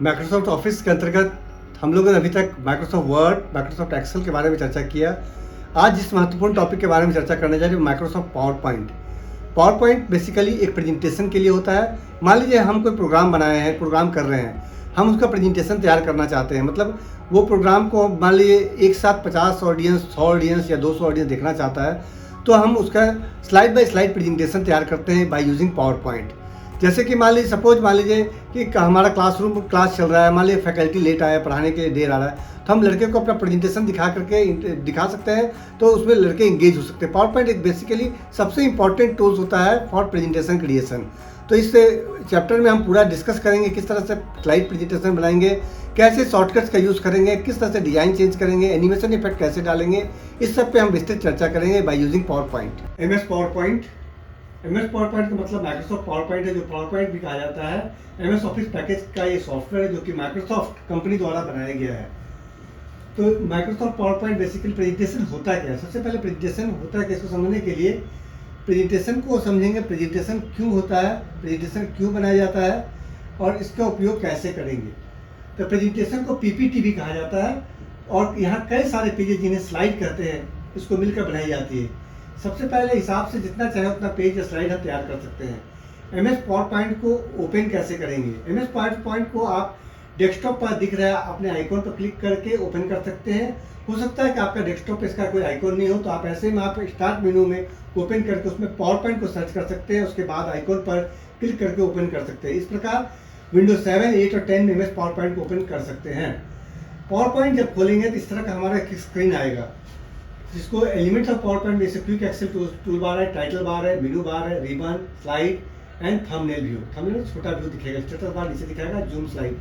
Microsoft office के अंतर्गत हम लोगों ने अभी तक माइक्रोसॉफ्ट वर्ड, माइक्रोसॉफ्ट एक्सेल के बारे में चर्चा किया। आज जिस महत्वपूर्ण टॉपिक के बारे में चर्चा करने जा रहे हैं Microsoft power point. Power point basically एक प्रेजेंटेशन के लिए होता है। मान लीजिए हम कोई प्रोग्राम बनाए हैं, प्रोग्राम कर रहे हैं, हम उसका प्रेजेंटेशन तैयार करना चाहते हैं। मतलब वो प्रोग्राम को मान लीजिए एक साथ 50 ऑडियंस, 100 ऑडियंस या 200 ऑडियंस देखना चाहता है, तो हम उसका स्लाइड बाय स्लाइड प्रेजेंटेशन तैयार करते हैं बाय यूजिंग पावर पॉइंट। जैसे कि मान लीजिए कि हमारा क्लास चल रहा है, मान लीजिए फैकल्टी लेट आया, पढ़ाने के लिए देर आ रहा है, तो हम लड़के को अपना प्रेजेंटेशन दिखा सकते हैं, तो उसमें लड़के इंगेज हो सकते हैं। पावर पॉइंट एक बेसिकली सबसे इंपॉर्टेंट टूल्स होता है फॉर प्रेजेंटेशन क्रिएशन। तो इस चैप्टर में हम पूरा डिस्कस करेंगे किस तरह से स्लाइड प्रेजेंटेशन बनाएंगे, कैसे शॉर्टकट्स का यूज़ करेंगे, किस तरह से डिज़ाइन चेंज करेंगे, एनिमेशन इफेक्ट कैसे डालेंगे, इस सब पे हम विस्तृत चर्चा करेंगे by using power point. MS power point का मतलब माइक्रोसॉफ्ट पावर पॉइंट है, जो पावर पॉइंट भी कहा जाता है। एमएस ऑफिस पैकेज का ये सॉफ्टवेयर है जो कि माइक्रोसॉफ्ट कंपनी द्वारा बनाया गया है। तो Microsoft power point basically presentation होता क्या है। सबसे पहले प्रेजेंटेशन होता है कि इसको समझने के लिए प्रेजेंटेशन को समझेंगे, प्रेजेंटेशन क्यों होता है, प्रेजेंटेशन क्यों बनाया जाता है और इसका उपयोग कैसे करेंगे। तो प्रेजेंटेशन को पीपीटी भी कहा जाता है और यहाँ कई सारे पेजेज जिन्हें स्लाइड कहते हैं, इसको मिलकर बनाई जाती है। सबसे पहले हिसाब से जितना चाहे उतना पेज या स्लाइड हम तैयार कर सकते हैं। एमएस पावर पॉइंट को ओपन कैसे करेंगे। एमएस पावर पॉइंट को आप डेस्कटॉप पर दिख रहा है अपने आइकॉन पर क्लिक करके ओपन कर सकते हैं। हो सकता है कि आपका डेस्कटॉप पे इसका कोई आइकॉन नहीं हो, तो आप ऐसे में आप स्टार्ट मेनू में ओपन करके उसमें पावर पॉइंट को सर्च कर सकते हैं, उसके बाद आइकॉन पर क्लिक करके ओपन कर सकते हैं। इस प्रकार विंडोज 7, 8 और 10 में एमएस पावर पॉइंट को ओपन कर सकते हैं। पावर पॉइंट जब खोलेंगे तो इस तरह का हमारा एक स्क्रीन आएगा, जिसको एलिमेंट्स ऑफ पावर पॉइंट में से क्विक एक्सेल टूल बार है, टाइटल बार है, मेनू बार है, ribbon, slide and thumbnail view. Thumbnail छोटा व्यू दिखेगा, स्टेटस बार नीचे दिखाएगा, जूम स्लाइड।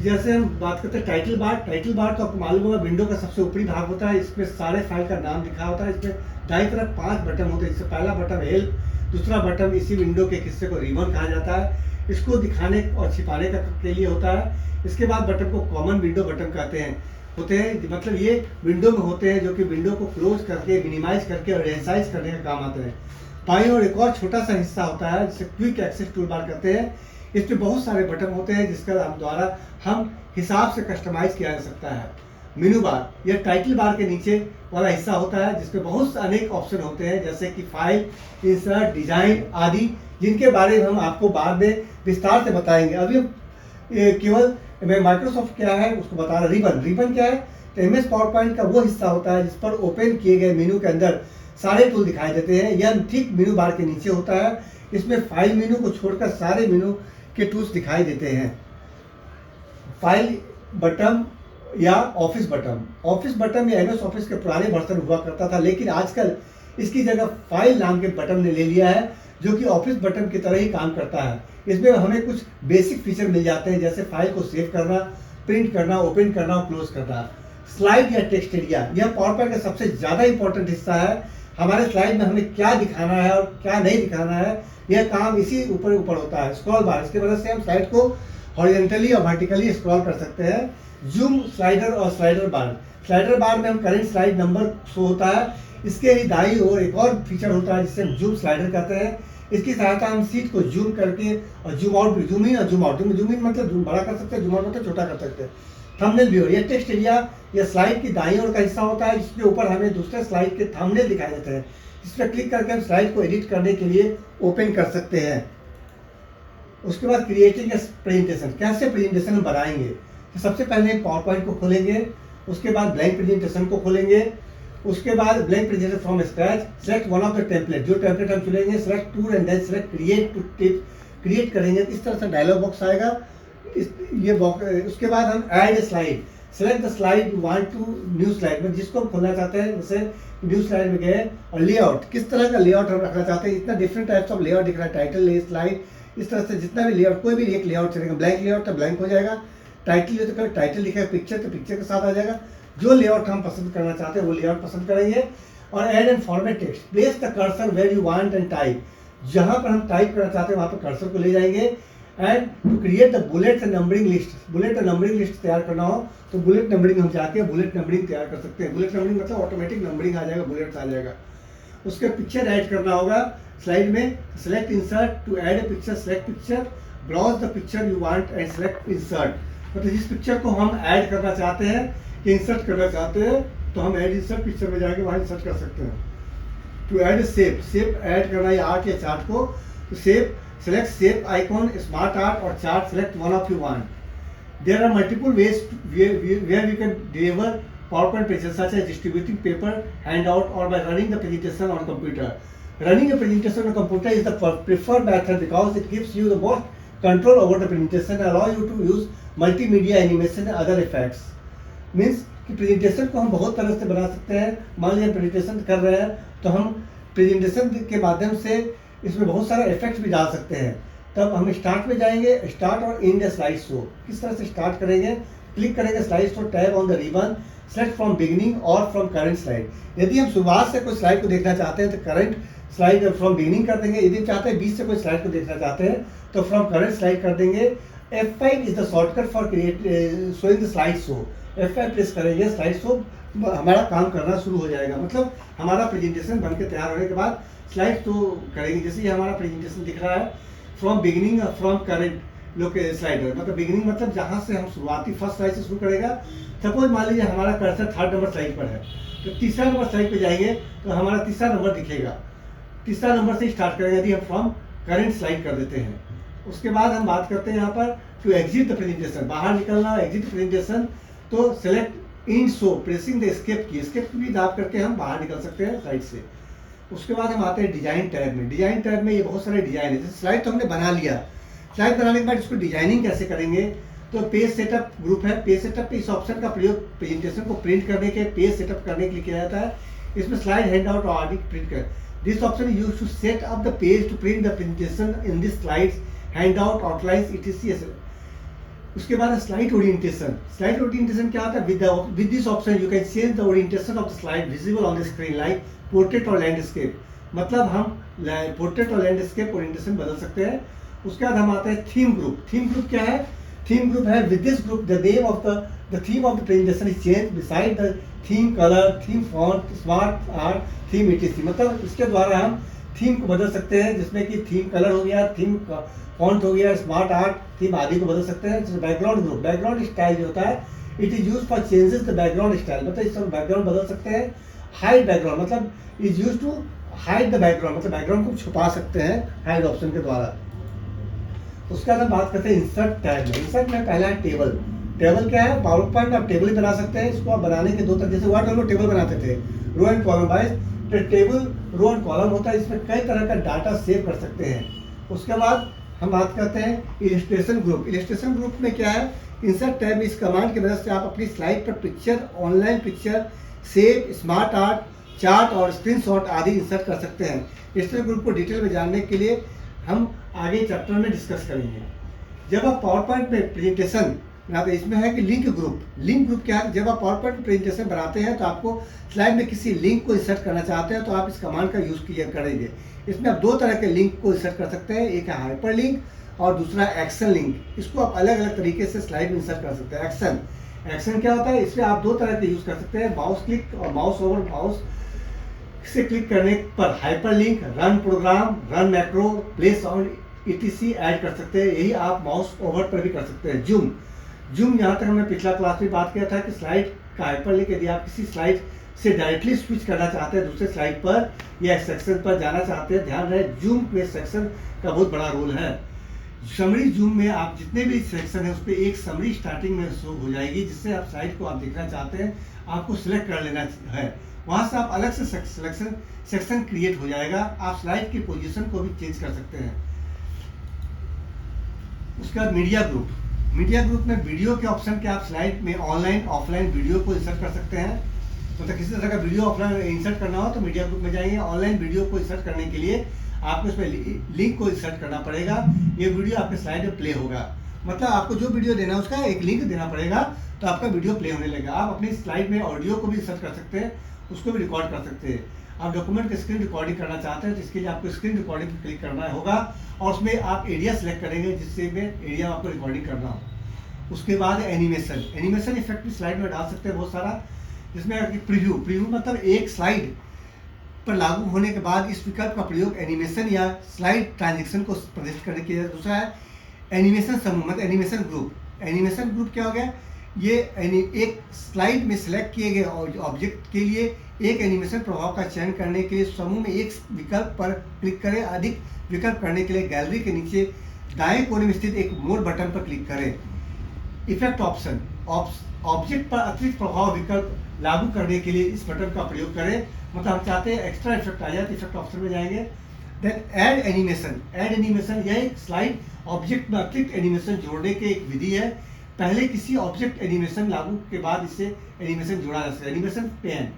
जैसे हम बात करते हैं टाइटल बार तो आपको मालूम होगा विंडो का सबसे ऊपरी भाग होता है। इसमें सारे फाइल का नाम लिखा होता है। इसमें दाईं तरफ 5 बटन होते हैं, जिससे पहला बटन हेल्प, दूसरा बटन इसी विंडो के हिस्से को रिबन कहा जाता है, इसको दिखाने और छिपाने के लिए होता है। इसके बाद बटन को कॉमन विंडो बटन कहते हैं, मतलब ये विंडो में होते हैं जो कि विंडो को क्लोज करके, मिनिमाइज करके और रेसाइज करने का काम आते हैं। बाईं और एक और छोटा सा हिस्सा होता है जिसे क्विक एक्सेस टूल बार कहते हैं। इसमें बहुत सारे बटन होते हैं जिसका द्वारा हम हिसाब से कस्टमाइज किया जा सकता है। मेनू बार या टाइटल बार के नीचे वाला हिस्सा होता है जिसमें बहुत से अनेक ऑप्शन होते हैं, जैसे कि फाइल, इंसर्ट, डिजाइन आदि, जिनके बारे में हम आपको बाद में विस्तार से बताएंगे। अभी केवल मैं माइक्रोसॉफ्ट क्या है उसको बता रहा। रिबन क्या है, तो एमएस पावर पॉइंट का वो हिस्सा होता है जिस पर ओपन किए गए मेनू के अंदर सारे टूल दिखाई देते हैं। यह ठीक मेनू बार के नीचे होता है। इसमें फाइल मेनू को छोड़कर सारे मेनू के टूल्स दिखाई देते हैं। फाइल बटन या ऑफिस बटन या एमएस ऑफिस के पुराने वर्जन हुआ करता था, लेकिन आजकल इसकी जगह फाइल नाम के बटन ने ले लिया है, जो कि ऑफिस बटन की तरह ही काम करता है। इसमें हमें कुछ बेसिक फीचर मिल जाते हैं, जैसे फाइल को सेव करना, प्रिंट करना, ओपन करना और क्लोज करना। स्लाइड या टेक्स्ट एरिया, यह पावर पॉइंट का सबसे ज़्यादा इंपॉर्टेंट हिस्सा है। हमारे स्लाइड में हमें क्या दिखाना है और क्या नहीं दिखाना है, यह काम इसी ऊपर होता है। स्क्रॉल बार, इसकी वजह से हम स्लाइड को हॉरिजॉन्टली और वर्टिकली स्क्रॉल कर सकते हैं। जूम स्लाइडर और स्लाइडर बार में हम करंट स्लाइड नंबर शो होता है। इसके ही दाईं ओर एक और फीचर होता है जिसे हम जूम स्लाइडर कहते हैं। इसकी सहायता हम सीट को जूम करके और जूम इन और जूम आउट, जूम इन मतलब जूम बड़ा कर सकते हैं, जूम आउट मतलब छोटा कर सकते हैं। थंबनेल व्यू, यह टेक्स्ट एरिया या स्लाइड की दाईं ओर का हिस्सा होता है, जिसके ऊपर हमें दूसरे स्लाइड के थंबनेल दिखाई देते हैं। इस पर क्लिक करके हम स्लाइड को एडिट करने के लिए ओपन कर सकते हैं। उसके बाद क्रिएटिंग ए प्रेजेंटेशन, कैसे प्रेजेंटेशन हम बनाएंगे। तो सबसे पहले पावर पॉइंट को खोलेंगे, उसके बाद ब्लैंक प्रेजेंटेशन को खोलेंगे, उसके बाद blank presentation from scratch, select one of the template, जो टेम्पलेट हम चुनेंगे, select tool and then select create करेंगे। इस तरह से डायलॉग बॉक्स आएगा। उसके बाद हम add slide, select the slide you want to new slide में, जिसको हम खोलना चाहते हैं। जैसे न्यू स्लाइड में गए और लेआउट, किस तरह का लेआउट हम रखना चाहते हैं। इतना डिफरेंट टाइप्स ऑफ लेआउट दिख रहा है, टाइटल, स्लाइड, इस तरह से जितना भी लेआउट, कोई भी एक लेआउट चलेगा। ब्लैंक लेआउट तो ब्लैंक हो जाएगा, टाइटल तो टाइटल लिखा पिक्चर तो पिक्चर के साथ आ जाएगा। जो लेआउट हम पसंद करना चाहते हैं वो लेआउट पसंद करेंगे। और add and format text, place the cursor where you want and type, जहां पर हम टाइप करना चाहते हैं वहां पर कर्सर को ले जाएंगे। And to create the bullet and numbering list तैयार करना हो तो बुलेट नंबरिंग हम जाके बुलेट नंबरिंग तैयार कर सकते हैं। बुलेट नंबरिंग मतलब ऑटोमेटिक नंबरिंग आ जाएगा, बुलेट्स आ जाएगा। उसके पिक्चर ऐड करना होगा स्लाइड में, select insert to add a picture, select picture browse the picture you want and select insert, मतलब जिस पिक्चर को हम ऐड करना चाहते हैं कि इंसर्ट करना चाहते हैं तो हम ऐड इंसर्ट पिक्चर में जाके वहाँ इंसर्ट कर सकते हैं। To add shape, shape add करना है आर्ट या चार्ट को, तो shape select shape icon smart art और chart, select one of you want. There are multiple ways where we can deliver PowerPoint presentations, such as distributing paper, handout, or by running the presentation on computer. Running a presentation on computer is the preferred method because it gives you the most control over the presentation and allow you to use multimedia animation and other effects. Means कि presentation को हम बहुत तरह से बना सकते हैं। मान लीजिए प्रेजेंटेशन कर रहे हैं तो हम प्रेजेंटेशन के माध्यम से इसमें बहुत सारा इफेक्ट्स भी डाल सकते हैं। तब हम स्टार्ट में जाएंगे, स्टार्ट और एंड स्लाइड शो। किस तरह से स्टार्ट करेंगे, क्लिक करेंगे slide show tab on the ribbon, select from beginning और फ्रॉम करंट स्लाइड। यदि हम शुरुआत से कोई स्लाइड को देखना चाहते हैं तो करंट स्लाइड फ्रॉम बिगिनिंग कर देंगे। यदि चाहते हैं बीच से कोई स्लाइड को देखना चाहते हैं तो फ्रॉम करंट स्लाइड कर देंगे। F5 is the shortcut for showing the slide show. F5 press करेंगे, स्लाइड शो हमारा काम करना शुरू हो जाएगा। मतलब हमारा प्रेजेंटेशन बन के तैयार होने के बाद स्लाइड शो करेंगे। जैसे ये हमारा प्रेजेंटेशन दिख रहा है from beginning from current slider, मतलब बिगिनिंग मतलब जहाँ से हम शुरुआती फर्स्ट स्लाइड से शुरू करेगा। सपोज मान लीजिए हमारा कर्सर 3rd नंबर स्लाइड पर है तो तीसरा नंबर स्लाइड पे जाएंगे तो हमारा तीसरा नंबर दिखेगा। तीसरा नंबर से स्टार्ट करेंगे यदि हम फ्रॉम करेंट स्लाइड कर देते हैं। उसके बाद हम बात करते हैं यहाँ पर टू एग्जिट द प्रेजेंटेशन, बाहर निकलना, एग्जिट प्रेजेंटेशन, तो select in show pressing the escape की, एस्केप की भी दाब करके हम बाहर निकल सकते हैं स्लाइड से। उसके बाद हम आते हैं डिजाइन टैब में। डिजाइन टैब में ये बहुत सारे डिजाइन है। जैसे स्लाइड तो हमने बना लिया, स्लाइड बनाने के बाद इसको डिजाइनिंग कैसे करेंगे, तो पेज सेटअप ग्रुप है। पेज सेटअप पे इस ऑप्शन का प्रयोग प्रेजेंटेशन को प्रिंट करने के, पेज सेटअप करने के लिए किया जाता है। इसमें स्लाइड, हैंड आउट और आदि प्रिंट कर। This option use to set up the page to print the presentation in this slides, handout, outlines etc। उसके बाद स्लाइड ओरिएंटेशन। स्लाइड ओरिएंटेशन क्या होता है, with this option you can change the orientation of the slide visible on the screen like portrait और landscape. मतलब हम portrait और landscape orientation बदल सकते हैं। उसके बाद हम आते हैं थीम ग्रुप। थीम ग्रुप क्या है, थीम ग्रुप है with this group the name of the theme of the presentation is change beside the theme colour, theme font, smart art, theme etc। मतलब इसके द्वारा हम थीम को बदल सकते हैं, जिसमें कि थीम कलर हो गया, थीम फॉन्ट हो गया, स्मार्ट आर्ट, थीम आदि को बदल सकते हैं। जैसे बैकग्राउंड ग्रुप, बैकग्राउंड स्टाइल जो होता है it is use for changes the background style, मतलब इसमें बैकग्राउंड बदल सकते हैं। हाइड बैकग्राउंड मतलब is use to hide the background, मतलब बैकग्राउंड को छुपा सकते हैं हाइड ऑप्शन के द्वारा। उसके बाद हम बात करते हैं इंसर्ट टैब में। इंसर्ट में पहला है टेबल। टेबल क्या है, पावर पॉइंट आप टेबल ही बना सकते हैं। इसको आप बनाने के दो तरह, जैसे वर्ड में टेबल बनाते थे रो एंड कॉलम वाइज, तो टेबल रो एंड कॉलम होता है, इसमें कई तरह का डाटा सेव कर सकते हैं। उसके बाद हम बात करते हैं इलस्ट्रेशन ग्रुप। इलस्ट्रेशन ग्रुप में क्या है, इंसर्ट टैब इस कमांड की मदद से आप अपनी स्लाइड पर picture, online picture, save, smart art, chart और स्क्रीनशॉट आदि इंसर्ट कर सकते हैं। इलस्ट्रेशन ग्रुप को डिटेल में जानने के लिए हम आगे चैप्टर में डिस्कस करेंगे। जब आप पावर पॉइंट में प्रेजेंटेशन बनाते हैं, इसमें है कि लिंक ग्रुप। लिंक ग्रुप क्या है, जब आप पावर पॉइंट प्रेजेंटेशन बनाते हैं तो आपको स्लाइड में किसी लिंक को इंसर्ट करना चाहते हैं तो आप इस कमांड का यूज़ किया करेंगे। इसमें आप दो तरह के लिंक को इंसर्ट कर सकते हैं, एक है हाइपर लिंक और दूसरा एक्शन लिंक। इसको आप अलग अलग तरीके से स्लाइड में इंसर्ट कर सकते हैं। एक्शन क्या होता है, इसमें आप दो तरह के यूज़ कर सकते हैं, माउस क्लिक और माउस ओवर माउस से क्लिक करने पर hyper link, run programme, run macro, play sound etc add कर सकते हैं। यही आप माउस ओवर पर भी कर सकते हैं। जूम यहाँ तक हमने पिछला क्लास में बात किया था कि स्लाइड का हाइपर लिंक यदि आप किसी स्लाइड से डायरेक्टली स्विच करना चाहते हैं दूसरे स्लाइड पर या सेक्शन पर जाना चाहते हैं, ध्यान रहे जूम में सेक्शन का बहुत बड़ा रोल है। समरी जूम में आप जितने भी सेक्शन है उस पर एक समरी स्टार्टिंग में शो हो जाएगी, जिससे आप स्लाइड को आप देखना चाहते हैं आपको सिलेक्ट कर लेना है। वहाँ से आप अलग से सेक्शन क्रिएट हो जाएगा। आप स्लाइड की पोजीशन को भी चेंज कर सकते हैं। उसके बाद मीडिया ग्रुप। मीडिया ग्रुप में वीडियो के ऑप्शन के आप स्लाइड में ऑनलाइन ऑफलाइन वीडियो को इंसर्ट कर सकते हैं। मतलब किसी तरह का वीडियो ऑफलाइन इंसर्ट करना हो तो मीडिया ग्रुप में जाएंगे। ऑनलाइन वीडियो को इंसर्ट करने के लिए आपको इसमें लिंक को इंसर्ट करना पड़ेगा। ये वीडियो आपके स्लाइड में प्ले होगा, मतलब आपको जो वीडियो देना है उसका एक लिंक देना पड़ेगा तो आपका वीडियो प्ले होने लगेगा। आप अपनी स्लाइड में ऑडियो को भी इंसर्ट कर सकते हैं, उसको भी रिकॉर्ड कर सकते हैं। आप डॉक्यूमेंट की स्क्रीन रिकॉर्डिंग करना चाहते हैं तो इसके लिए आपको स्क्रीन रिकॉर्डिंग पर क्लिक करना होगा और उसमें आप एरिया सेलेक्ट करेंगे जिससे में एरिया आपको रिकॉर्डिंग करना हो। उसके बाद एनिमेशन इफेक्ट भी स्लाइड में डाल सकते हैं बहुत सारा, जिसमें प्रीव्यू मतलब एक स्लाइड पर लागू होने के बाद इस विकल्प का प्रयोग एनिमेशन या स्लाइड ट्रांजेक्शन को प्रदर्शित करने के लिए। दूसरा है एनिमेशन समूह मतलब एनिमेशन ग्रुप। एनिमेशन ग्रुप क्या हो गया, ये एक स्लाइड में सिलेक्ट किए गए ऑब्जेक्ट के लिए एक एनिमेशन प्रभाव का चयन करने के लिए समूह में एक विकल्प पर क्लिक करें। अधिक विकल्प करने के लिए गैलरी के नीचे दाएं कोने में स्थित एक मोर बटन पर क्लिक करें। इफेक्ट ऑप्शन, ऑब्जेक्ट पर अतिरिक्त प्रभाव विकल्प लागू करने के लिए इस बटन का प्रयोग करें। मतलब हम चाहते हैं एक्स्ट्रा इफेक्ट आ जाए तो इफेक्ट ऑप्शन में जाएंगे। Then add animation. Add animation यह एक स्लाइड ऑब्जेक्ट में अतिरिक्त एनिमेशन जोड़ने की एक विधि है। पहले किसी ऑब्जेक्ट एनिमेशन लागू के बाद इससे एनिमेशन जोड़ा जा सकता है। एनिमेशन पैन,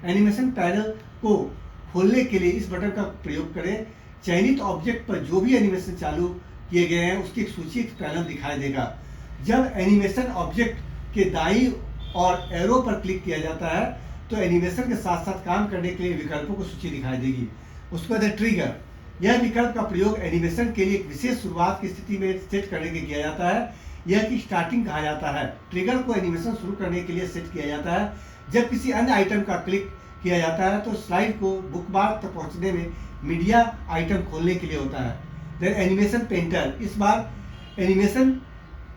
एनिमेशन पैनल को खोलने के लिए इस बटन का प्रयोग करें। चयनित ऑब्जेक्ट पर जो भी एनिमेशन चालू किए गए हैं उसकी एक सूची पैनल दिखाई देगा। जब एनिमेशन ऑब्जेक्ट के दाईं और एरो पर क्लिक किया जाता है तो एनिमेशन के साथ साथ काम करने के लिए विकल्पों को सूची दिखाई देगी। उसके बाद है ट्रिगर। यह विकल्प का प्रयोग एनिमेशन के लिए एक विशेष शुरुआत की स्थिति में सेट करने के लिए किया जाता है। यह की स्टार्टिंग कहा जाता है। ट्रिगर को एनिमेशन शुरू करने के लिए सेट किया जाता है। जब किसी अन्य आइटम का क्लिक किया जाता है तो स्लाइड को बुकमार्क तक पहुंचने में मीडिया आइटम खोलने के लिए होता है। Then animation painter. इस बार एनिमेशन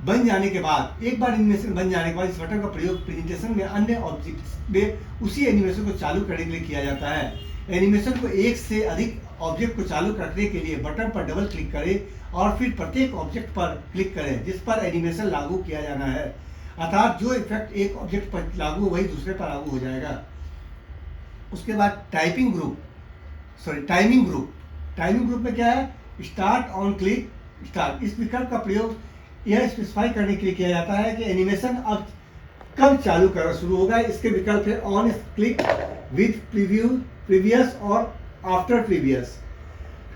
बन जाने के बाद एक बार एनिमेशन बन जाने के बाद इस बटन का प्रयोग प्रेजेंटेशन में अन्य ऑब्जेक्ट्स में उसी एनिमेशन को चालू करने के लिए किया जाता है। एनिमेशन को एक से अधिक ऑब्जेक्ट को चालू करने के लिए बटन पर डबल क्लिक करें और फिर प्रत्येक ऑब्जेक्ट पर क्लिक करें जिस पर एनिमेशन लागू किया जाना है। अर्थात जो इफेक्ट एक ऑब्जेक्ट पर लागू वही दूसरे पर लागू हो जाएगा। उसके बाद टाइमिंग ग्रुप। टाइमिंग ग्रुप में क्या है, स्टार्ट ऑन क्लिक स्टार्ट। इस विकल्प का प्रयोग यह स्पेसिफाई करने के लिए किया जाता है कि एनिमेशन अब कब चालू करना शुरू होगा। इसके विकल्प है on click, with preview, previous और आफ्टर प्रीवियस।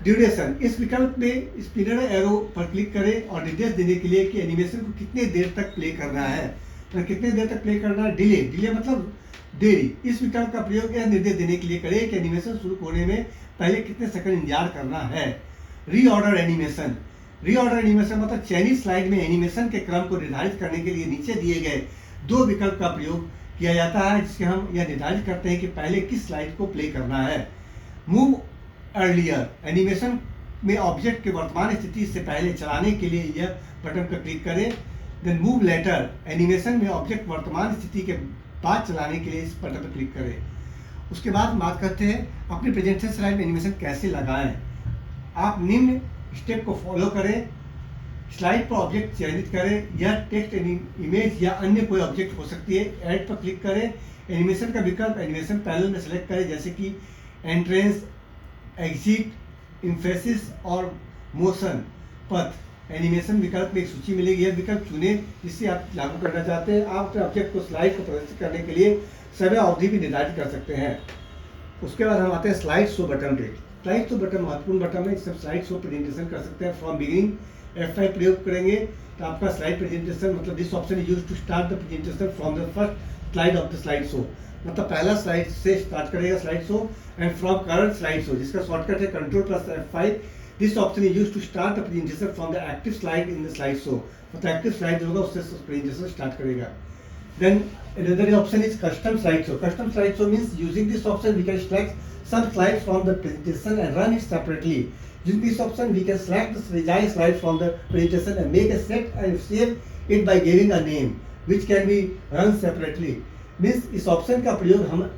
ड्यूरेशन। इस विकल्प में स्पिनर एरो पर क्लिक करें और निर्देश देने के लिए कि एनिमेशन को कितने देर तक प्ले करना है। तो कितने देर तक प्ले करना है। डिले मतलब देरी। इस विकल्प का प्रयोग यह निर्देश देने के लिए करें कि एनिमेशन शुरू होने में पहले कितने सेकंड इंतजार करना है। Reorder animation. रीऑर्डर एनिमेशन मतलब चयनित स्लाइड में एनिमेशन के क्रम को निर्धारित करने के लिए नीचे दिए गए दो विकल्प का प्रयोग किया जाता है जिसके हम यह निर्धारित करते हैं कि पहले किस स्लाइड को प्ले करना है। Move earlier. एनिमेशन में ऑब्जेक्ट के वर्तमान स्थिति से पहले चलाने के लिए यह बटन पर क्लिक करें। Then move later. एनिमेशन में ऑब्जेक्ट वर्तमान स्थिति के बाद चलाने के लिए इस बटन पर क्लिक करें। उसके बाद बात करते हैं अपनी प्रेजेंटेशन स्लाइड में एनिमेशन कैसे लगाएं। आप निम्न स्टेप को फॉलो करें। स्लाइड पर ऑब्जेक्ट चयनित करें। यह टेक्स्ट, इमेज या अन्य कोई ऑब्जेक्ट हो सकती है। ऐड पर क्लिक करें। एनिमेशन का विकल्प एनिमेशन पैनल में सेलेक्ट करें जैसे कि एंट्रेंस, एग्जिट, इम्फेसिस और मोशन पथ। एनिमेशन विकल्प में एक सूची मिलेगी। यह विकल्प चुनें जिससे आप लागू करना चाहते हैं। आप अपने ऑब्जेक्ट को स्लाइड को प्रदर्शित करने के लिए समय अवधि भी निर्धारित कर सकते हैं। उसके बाद हम आते हैं स्लाइड शो बटन पे। स्लाइड शो बटन महत्वपूर्ण बटन है। इससे स्लाइड शो प्रेजेंटेशन कर सकते हैं। फ्रॉम बिगिनिंग F5 प्रयोग करेंगे तो आपका स्लाइड प्रेजेंटेशन मतलब this option is used to start the presentation from the first slide of the slide show. मतलब पहला स्लाइड से स्टार्ट करेगा slide show and from current slide show जिसका शॉर्टकट है Ctrl+F5। This option is used to start the presentation from the active slide in the slide show. मतलब active slide होगा उससे presentation start करेगा। Then another option is custom slideshow. Custom slideshow means using this option we can select some slides from the presentation and run it separately. Using this option we can select the desired slide from the presentation and make a set and save it by giving a name which can be run separately. Means इस option का प्रयोग हम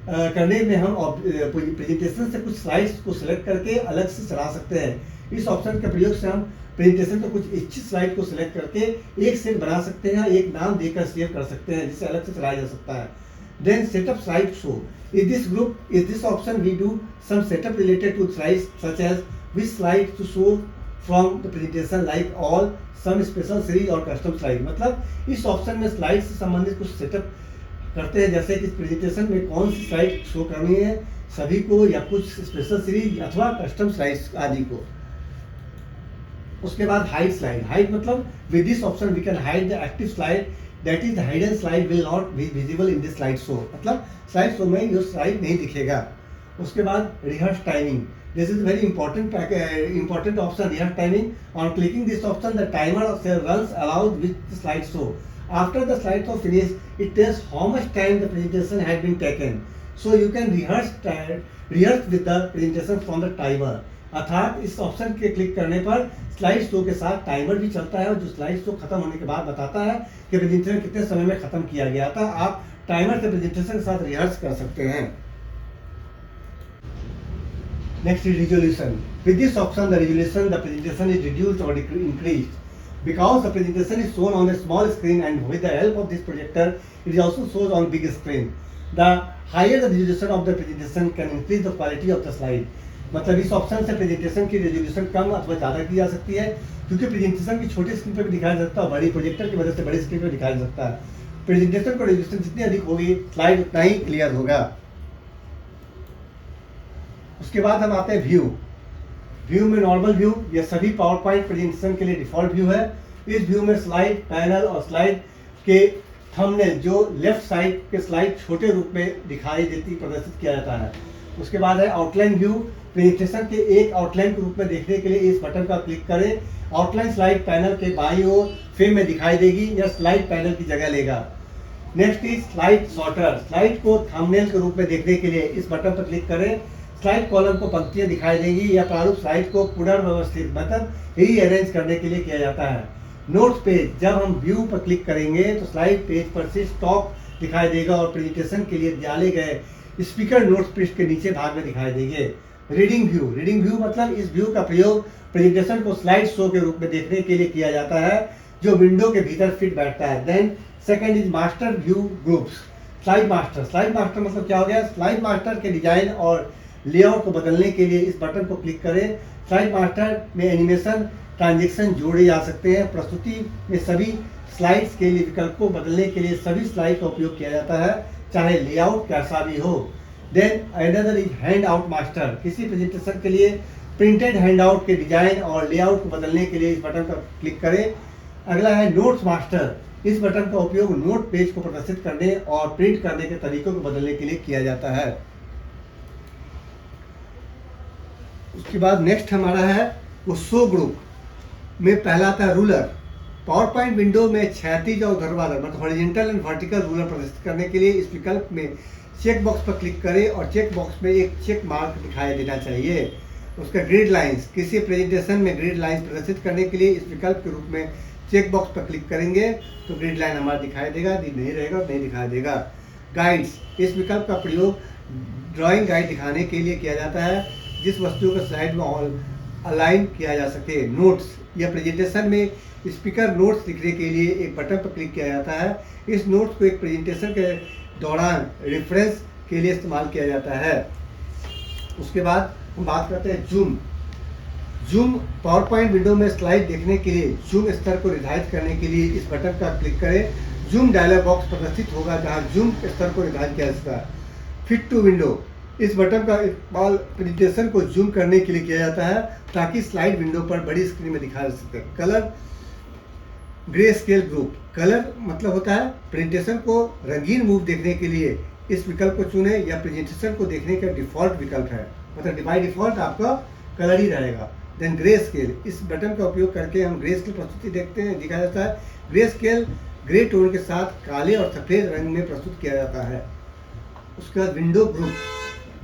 करने में हम presentation से कुछ slides को सिलेक्ट करके अलग से चला सकते हैं। इस ऑप्शन के प्रयोग से हम प्रेजेंटेशन का कुछ इच्छित स्लाइड को सिलेक्ट करके एक सेट बना सकते हैं, एक नाम देकर सेव कर सकते हैं जिसे अलग से चलाया जा सकता है। Then setup slide show. In this option we do some setup related to slides such as which slides to show from the presentation like all, some special series और custom slide। मतलब इस ऑप्शन में slide से संबंधित कुछ setup करते हैं जैसे कि प्रेजेंटेशन में कौन सी स्लाइड शो करनी है सभी को या कुछ स्पेशल सीरीज अथवा कस्टम स्लाइड्स आदि को। उसके बाद हाइड स्लाइड। हाइड मतलब with this option we can hide the active slide that is the hidden slide will not be visible in this slide show. मतलब स्लाइड शो में ये slide नहीं दिखेगा। उसके बाद rehearse timing. This is very important option rehearse timing. On clicking this option the timer runs aloud with the slide show. After the slides are finished, it tells how much time the presentation had been taken. So you can rehearse with the presentation from the timer. अर्थात इस option के click करने पर slide show के साथ timer भी चलता है और जो स्लाइड शो खत्म होने के बाद बताता है कि प्रेजेंटेशन कितने समय में खत्म किया गया था। आप टाइमर से प्रेजेंटेशन के साथ रिहर्स कर सकते हैं। Next is resolution. With this option the resolution the presentation is reduced और increased because the presentation is shown on a small screen and with the help of this projector it is also shown on big screen. The higher the resolution of the presentation can increase the quality of the slide. मतलब इस option से presentation की resolution कम अथवा ज़्यादा की जा सकती है, क्योंकि प्रेजेंटेशन की छोटी स्क्रीन पर भी दिखाया जा सकता है और बड़ी प्रोजेक्टर की मदद से बड़ी स्क्रीन पर दिखाया जा सकता है। प्रेजेंटेशन का रेजोल्यूशन जितनी अधिक होगी स्लाइड उतना ही क्लियर होगा। उसके बाद हम आते हैं व्यू। व्यू में नॉर्मल व्यू, यह सभी पावर पॉइंट प्रेजेंटेशन के लिए डिफॉल्ट व्यू है। इस व्यू में स्लाइड पैनल और स्लाइड के थंबनेल जो लेफ्ट साइड के स्लाइड छोटे रूप में दिखाई देती प्रदर्शित किया जाता है। उसके बाद है आउटलाइन व्यू। प्रेजेंटेशन के एक आउटलाइन के रूप में देखने के लिए इस बटन का क्लिक करें। आउटलाइन स्लाइड पैनल के बाईं ओर फ्रेम में दिखाई देगी, यह स्लाइड पैनल की जगह लेगा। Next is slide sorter. Slide को थंबनेल के रूप में देखने के लिए इस बटन पर क्लिक करें। स्लाइड कॉलम को पंक्तियां दिखाई देंगी। यह प्रारूप स्लाइड को पुनर्व्यवस्थित मतलब रीअरेंज करने के लिए किया जाता है। नोट्स पेज, जब हम व्यू पर क्लिक करेंगे तो स्लाइड पेज पर से स्टॉप दिखाई देगा और प्रेजेंटेशन के लिए डाले गए स्पीकर नोट्स पृष्ठ के नीचे भाग में दिखाई देंगे। Reading view. रीडिंग व्यू मतलब इस व्यू का प्रयोग प्रेजेंटेशन को स्लाइड शो के रूप में देखने के लिए किया जाता है जो विंडो के भीतर फिट बैठता है। Then second is master view groups. Slide master. Slide master मतलब क्या हो गया? स्लाइड मास्टर के डिजाइन और लेआउट को बदलने के लिए इस बटन को क्लिक करें। स्लाइड मास्टर में एनिमेशन ट्रांजेक्शन जोड़े जा सकते हैं। प्रस्तुति में सभी स्लाइड्स के लिए विकल्प को बदलने के लिए सभी स्लाइड का उपयोग किया जाता है, चाहे लेआउट कैसा भी हो। Then another is handout master. किसी प्रेजेंटेशन के लिए प्रिंटेड हैंड आउट के डिजाइन और लेआउट को बदलने के लिए इस बटन पर क्लिक करें। अगला है नोट्स मास्टर। इस बटन का उपयोग नोट पेज को प्रदर्शित करने और प्रिंट करने के तरीकों को बदलने के लिए किया जाता है। उसके बाद नेक्स्ट हमारा है वो शो ग्रुप में पहला आता है रूलर। पावर पॉइंट विंडो में क्षैतिज और ऊर्ध्वाधर मतलब हॉरिजॉन्टल एंड वर्टिकल रूलर प्रदर्शित करने के लिए इस विकल्प में चेक बॉक्स पर क्लिक करें और चेक बॉक्स में एक चेक मार्क दिखाई देना चाहिए। उसका ग्रिड लाइंस। किसी प्रेजेंटेशन में ग्रिड लाइंस प्रदर्शित करने के लिए इस विकल्प के रूप में चेक बॉक्स पर क्लिक करेंगे तो ग्रिड लाइन हमारा दिखाई देगा, नहीं रहेगा नहीं दिखाई देगा। गाइड्स। इस विकल्प का प्रयोग ड्राइंग गाइड दिखाने के लिए किया जाता है जिस वस्तु को स्लाइड में अलाइन किया जा सके। नोट्स। यह प्रेजेंटेशन में स्पीकर नोट्स लिखने के लिए एक बटन पर क्लिक किया जाता है। इस नोट्स को एक प्रेजेंटेशन के दौरान रेफरेंस के लिए इस्तेमाल किया जाता है। उसके बाद हम बात करते हैं zoom. Zoom power point window में स्लाइड देखने के लिए जूम स्तर को निर्धारित करने के लिए इस बटन का क्लिक करें। जूम डायलॉग बॉक्स प्रदर्शित होगा जहां जूम स्तर को निर्धारित किया जाता है। Fit to window. इस बटन का इस्तेमाल प्रेजेंटेशन को जूम करने के लिए किया जाता है ताकि स्लाइड विंडो पर बड़ी स्क्रीन में दिखाया जा सके। Colour grey scale group. Colour मतलब होता है प्रेजेंटेशन को रंगीन मूव देखने के लिए इस विकल्प को चुने। यह प्रेजेंटेशन को देखने का डिफॉल्ट विकल्प है, मतलब बाय डिफॉल्ट आपका कलर ही रहेगा। Then greyscale. इस बटन का उपयोग करके हम ग्रे स्केल प्रस्तुति देखते हैं, दिखाया जाता है। ग्रे स्केल ग्रे टोन के साथ काले और सफ़ेद रंग में प्रस्तुत किया जाता है। उसके बाद window group.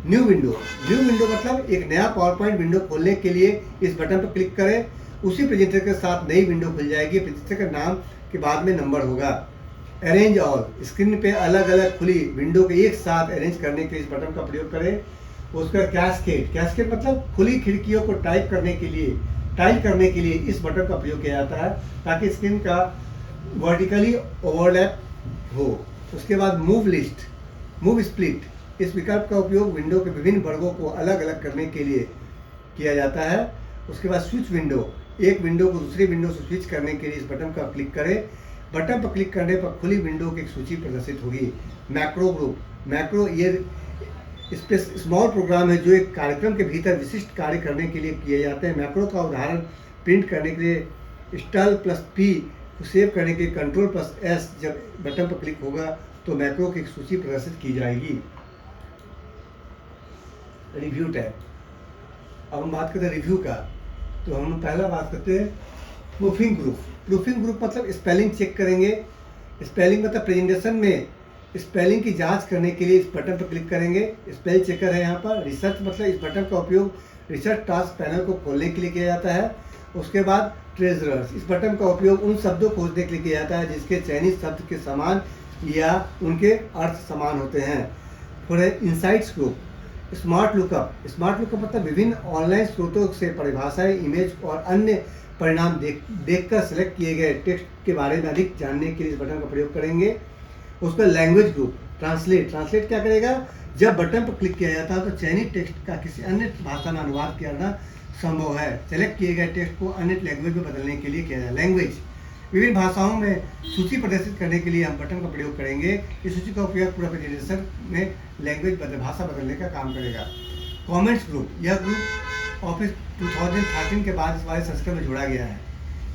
New window. New window मतलब एक नया पावर पॉइंट विंडो खोलने के लिए इस बटन पर क्लिक करें। उसी प्रेजेंटर के साथ नई विंडो खुल जाएगी। प्रेजेंटर का नाम के बाद में नंबर होगा। Arrange all. स्क्रीन पे अलग अलग खुली विंडो के एक साथ अरेंज करने के लिए इस बटन का प्रयोग करें। उसका कैस्केड। कैस्केड मतलब खुली खिड़कियों को टाइप करने के लिए इस बटन का प्रयोग किया जाता है ताकि स्क्रीन का वर्टिकली ओवरलैप हो। उसके बाद मूव लिस्ट, मूव स्प्लिट। इस विकल्प का उपयोग विंडो के विभिन्न वर्गों को अलग अलग करने के लिए किया जाता है। उसके बाद स्विच विंडो। एक विंडो को दूसरी विंडो से स्विच करने के लिए इस बटन का क्लिक करें। बटन पर क्लिक करने पर खुली विंडो की एक सूची प्रदर्शित होगी। Macro group. मैक्रो ये स्मॉल प्रोग्राम है जो एक कार्यक्रम के भीतर विशिष्ट कार्य करने के लिए किए जाते हैं। मैक्रो का उदाहरण प्रिंट करने के लिए Ctrl+P को सेव करने के लिए Ctrl+S जब बटन पर क्लिक होगा तो मैक्रो की एक सूची प्रदर्शित की जाएगी। Review tab. अब हम बात करते हैं रिव्यू का, तो हम पहला बात करते हैं प्रूफिंग ग्रुप। प्रूफिंग ग्रुप मतलब स्पेलिंग चेक करेंगे। स्पेलिंग मतलब प्रेजेंटेशन में स्पेलिंग की जांच करने के लिए इस बटन पर क्लिक करेंगे। स्पेल चेकर है यहाँ पर। रिसर्च मतलब इस बटन का उपयोग रिसर्च टास्क पैनल को खोलने के लिए किया जाता है। उसके बाद ट्रेजरर्स, इस बटन का उपयोग उन शब्दों को खोजने के लिए किया जाता है जिसके चयनित शब्द के समान या उनके अर्थ समान होते हैं। फिर इंसाइट्स ग्रुप, स्मार्ट लुकअप मतलब विभिन्न ऑनलाइन स्रोतों से परिभाषाएं, इमेज और अन्य परिणाम देखकर सेलेक्ट किए गए टेक्स्ट के बारे में अधिक जानने के लिए इस बटन का प्रयोग करेंगे। उसका लैंग्वेज ग्रुप, ट्रांसलेट क्या करेगा, जब बटन पर क्लिक किया जाता है तो चयनित टेक्स्ट का किसी अन्य भाषा में अनुवाद करना संभव है। सेलेक्ट किए गए टेक्स्ट को अन्य लैंग्वेज में बदलने के लिए किया जाए। लैंग्वेज, विभिन्न भाषाओं में सूची प्रदर्शित करने के लिए हम बटन का प्रयोग करेंगे। इस सूची का उपयोग पूरा प्रेजेंटेशन में भाषा बदलने का काम करेगा। कमेंट्स ग्रुप, यह ग्रुप ऑफिस 2013 के बाद इस वाले संस्करण में जोड़ा गया है।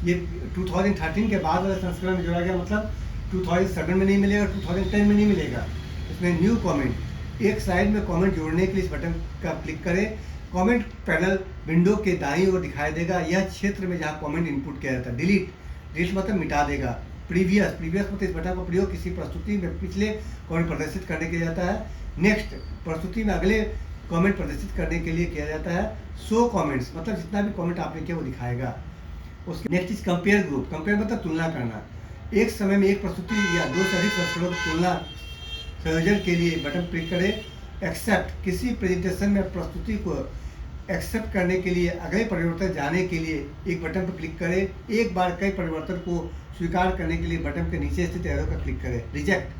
ये 2013 के बाद वाले संस्करण में जोड़ा गया, मतलब 2007 में नहीं मिलेगा, 2010 में नहीं मिलेगा। इसमें न्यू कमेंट, एक स्लाइड में कमेंट जोड़ने के लिए इस बटन का क्लिक करें। कमेंट पैनल विंडो के दाईं ओर दिखाई देगा, यह क्षेत्र में जहाँ कमेंट इनपुट किया जाता है। डिलीट मतलब मिटा देगा। प्रीवियस मतलब इस बटन का प्रयोग किसी प्रस्तुति में पिछले कमेंट प्रदर्शित करने के लिए जाता है। नेक्स्ट, प्रस्तुति में अगले कमेंट प्रदर्शित करने के लिए किया जाता है। शो कमेंट्स मतलब जितना भी कमेंट आपने किया वो दिखाएगा। उसके next is compare group, compare मतलब तुलना करना। एक समय में एक प्रस्तुति या दो से अधिक संस्करणों की तुलना संयोजन के लिए बटन क्लिक करें। एक्सेप्ट, किसी प्रेजेंटेशन में प्रस्तुति को एक्सेप्ट करने के लिए अगले परिवर्तन जाने के लिए एक बटन पर क्लिक करें। एक बार कई परिवर्तन को स्वीकार करने के लिए बटन के नीचे स्थित एरो का क्लिक करें। रिजेक्ट,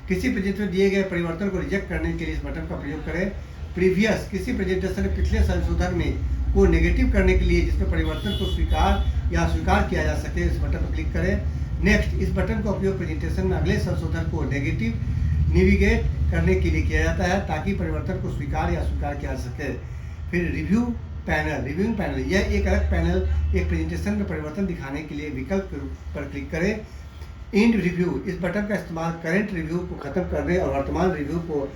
किसी प्रेजेंटेशन में दिए गए परिवर्तन को रिजेक्ट करने के लिए इस बटन का प्रयोग करें। प्रीवियस, किसी प्रेजेंटेशन में पिछले संशोधन में को नेगेटिव करने के लिए जिसमें परिवर्तन को स्वीकार या अस्वीकार किया जा सके, इस बटन पर क्लिक करें। नेक्स्ट, इस बटन का उपयोग प्रेजेंटेशन में अगले संशोधन को नेगेटिव नेविगेट करने के लिए किया जाता है ताकि परिवर्तन को स्वीकार या अस्वीकार किया जा सके। फिर रिव्यूइंग पैनल, यह एक अलग पैनल एक प्रेजेंटेशन में परिवर्तन दिखाने के लिए विकल्प पर क्लिक करें। एंड रिव्यू, इस बटन का इस्तेमाल करंट रिव्यू को खत्म करने और वर्तमान रिव्यू को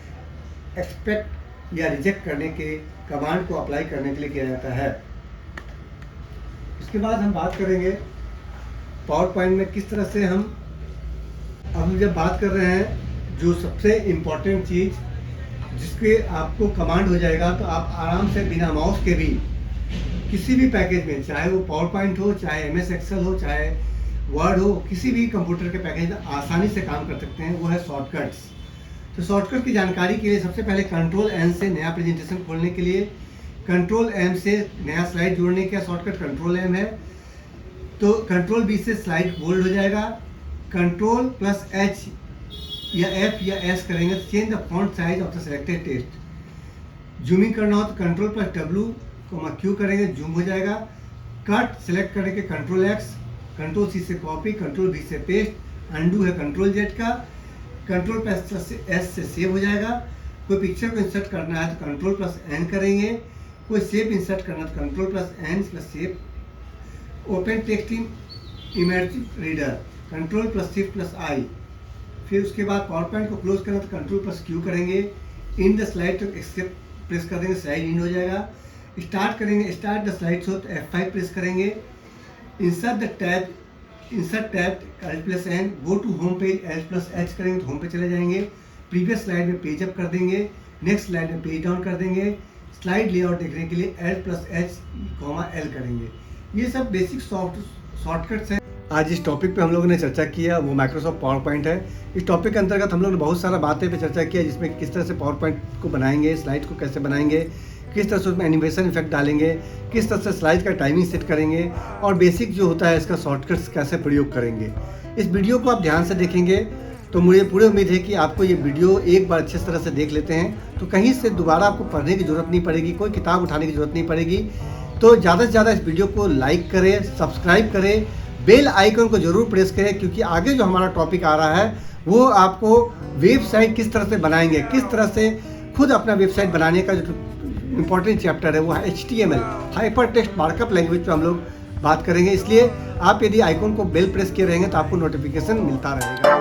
एक्सपेक्ट या रिजेक्ट करने के कमांड को अप्लाई करने के लिए किया जाता है। इसके बाद हम बात करेंगे पावर पॉइंट में किस तरह से हम जब बात कर रहे हैं जो सबसे इम्पोर्टेंट चीज़ जिसके आपको कमांड हो जाएगा तो आप आराम से बिना माउस के भी किसी भी पैकेज में, चाहे वो पावर पॉइंट हो, चाहे MS एक्सेल हो, चाहे वर्ड हो, किसी भी कंप्यूटर के पैकेज में आसानी से काम कर सकते हैं। वो है शॉर्टकट्स। तो शॉर्टकट की जानकारी के लिए सबसे पहले Ctrl+N से नया प्रेजेंटेशन खोलने के लिए, Ctrl+M से नया स्लाइड जोड़ने का शॉर्टकट Ctrl+M है। तो Ctrl+B से स्लाइड बोल्ड हो जाएगा। Ctrl+H या F या S करेंगे तो change the font size of the selected text. Zooming करना हो तो Ctrl+W, Q करेंगे, जूम हो जाएगा। कट सेलेक्ट करने के Ctrl+X, Ctrl+C से कॉपी, Ctrl+V से पेस्ट। अंडू है Ctrl+Z का, Ctrl+S से सेव हो जाएगा। कोई पिक्चर को इंसर्ट करना है तो Ctrl+N करेंगे। कोई शेप इंसर्ट करना है तो Ctrl+N/शेप। Open text in immersive reader, Ctrl+Shift+I। फिर उसके बाद पावर पॉइंट को क्लोज करना तो Ctrl+Q करेंगे। इन द स्लाइड तो एक्सेप्ट प्रेस कर देंगे, स्लाइड इन हो जाएगा। स्टार्ट करेंगे, स्टार्ट द स्लाइड शो तो F5 प्रेस करेंगे। Insert tab Alt+N, go to home page Alt+H करेंगे तो होम पे चले जाएंगे। प्रीवियस स्लाइड में पेज अप कर देंगे, नेक्स्ट स्लाइड में पेज डाउन कर देंगे। स्लाइड लेआउट देखने के लिए Alt+H, L करेंगे। ये सब बेसिक शॉर्टकट्स हैं। आज इस टॉपिक पे हम लोगों ने चर्चा किया वो माइक्रोसॉफ्ट पावर पॉइंट है। इस टॉपिक के अंतर्गत हम लोग ने बहुत सारा बातें पे चर्चा किया जिसमें किस तरह से पावर पॉइंट को बनाएंगे, स्लाइड को कैसे बनाएंगे, किस तरह से उसमें एनिमेशन इफेक्ट डालेंगे, किस तरह से स्लाइड का टाइमिंग सेट करेंगे और बेसिक जो होता है इसका शॉर्टकट्स कैसे प्रयोग करेंगे। इस वीडियो को आप ध्यान से देखेंगे तो मुझे पूरी उम्मीद है कि आपको ये वीडियो एक बार अच्छे तरह से देख लेते हैं तो कहीं से दोबारा आपको पढ़ने की ज़रूरत नहीं पड़ेगी, कोई किताब उठाने की ज़रूरत नहीं पड़ेगी। तो ज़्यादा से ज़्यादा इस वीडियो को लाइक करें, सब्सक्राइब करें, बेल आइकन को जरूर प्रेस करें क्योंकि आगे जो हमारा टॉपिक आ रहा है वो आपको वेबसाइट किस तरह से बनाएंगे, किस तरह से खुद अपना वेबसाइट बनाने का जो इम्पोर्टेंट चैप्टर है वो है HTML, hyper text markup language पे हम लोग बात करेंगे। इसलिए आप यदि आइकन को बेल प्रेस किए रहेंगे तो आपको नोटिफिकेशन मिलता रहेगा।